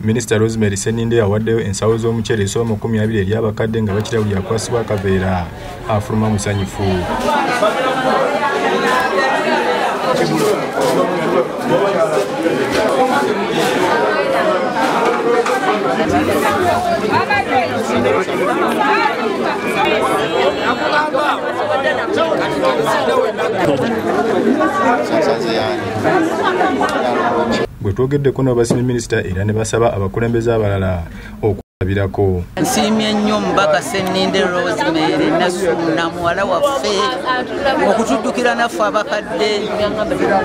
Minisita Sseninde awaddeyo ensawo z'omuceere esoomo 20 eri abakadde nga bakira buli akwasibwa akaveera afuluma musanyufu. Bwe twogeddeko n'obasimi minisita era ne basaba abakulembeze abalala okulabirako. Nsiimye nnyo Mbaka Sseninde Rosemary Nasuna muwala waffe okutuddukira naffe abakadde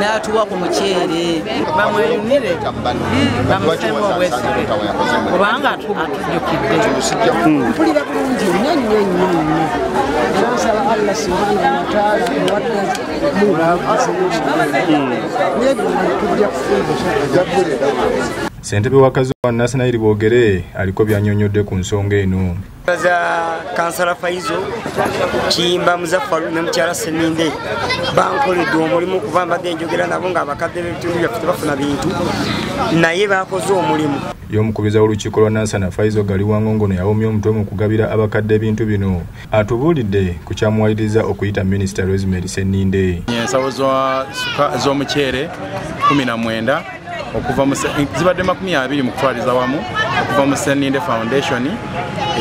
n'atuwa ku muceere. Bamweyunire bamusemu obwesige kubanga atujjukidde. Mpulira bulungi nnyo nnyo nnyo. Nsaba Allah subhanahu wa ta'ala Ssentebe w'akazi wa National Boogere aliko byanyonyodde ku nsonga eno. Kansala Faizo Kiyimba Muzaffaru ne mukyala Sseninde bankoledde omulimu kuba mbadde njogera nabo ng'abakadde b'ebitundu byaffe bafuna bintu naye bakoze omulimu. Y'omukubiza w'olukiiko lwa Nansana Faizo gali Wangongono yawomya omutwe mu kugabira abakadde ebintu bino atubuulidde ku kyamuwaliriza okuyita Minisita Sseninde. Ensawo z'omuceere 19 okuva mu zibadde 20 mu kutwaliza wamu okuva mu Sseninde Foundation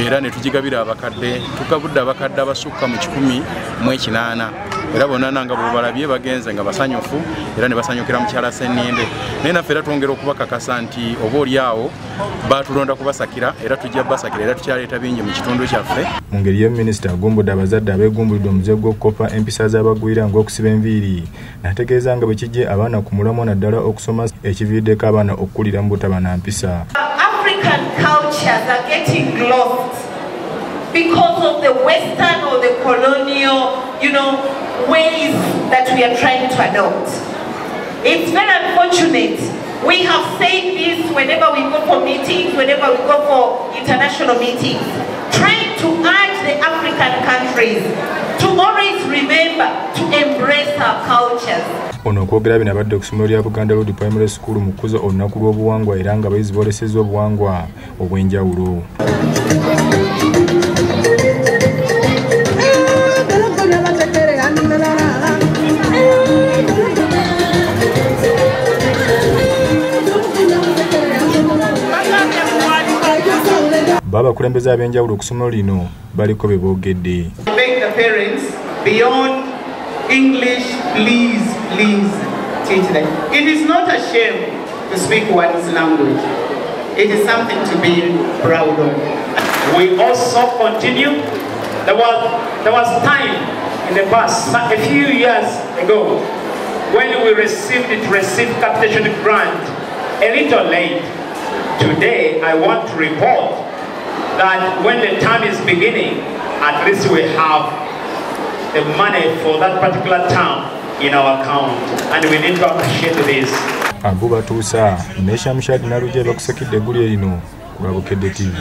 era ne tugigabira abakadde tukabudde abakadde abasukka mu 108 era bonna nanga balabye bagenze nga basanyufu era ne basanyukira mukyala Sseninde naye naffe era twongera okubakakasa nti oba oli awo batulonda kubasakira era tujja basakira era tukyaleeta bingi mu kitundu kyaffe. Mu ngeri ye minisita agumbudde abazadde abeegumbulidde omuze gw'okukopa empisa z'abagwira ng'okusiba enviiri n'ategeeza nga bwe kijje abaana ku mulamwa naddala okusoma ekiviiriddeko abaana okukulira mu butabana mpisa. African cultures are getting lost because of the Western or the colonial, ways that we are trying to adopt. It's very unfortunate. We have said this whenever we go for meetings, whenever we go for international meetings, trying to urge the African countries to always remember to embrace our cultures. Ono okwogera bino abadde ku ssomero lya Buganda Road Primary School mu kukuza olunaku lw'obuwangwa era nga abayizi boolesezza obuwangwa obw'enjawulo. Babakulembeze ab'enjawulo ku ssomero lino baliko be boogedde. Beg the parents beyond English, please teach them. It is not a shame to speak one's language. It is something to be proud of. We also continue. There was time in the past, a few years ago, when we received capitation grant a little late. Today, I want to report that when the term is beginning, at least we have the money for that particular term in our account, and we need to appreciate this. Abuba Tusa, Nesha Mshad Naruje bakusakidde eggulu erino ku Bukedde TV.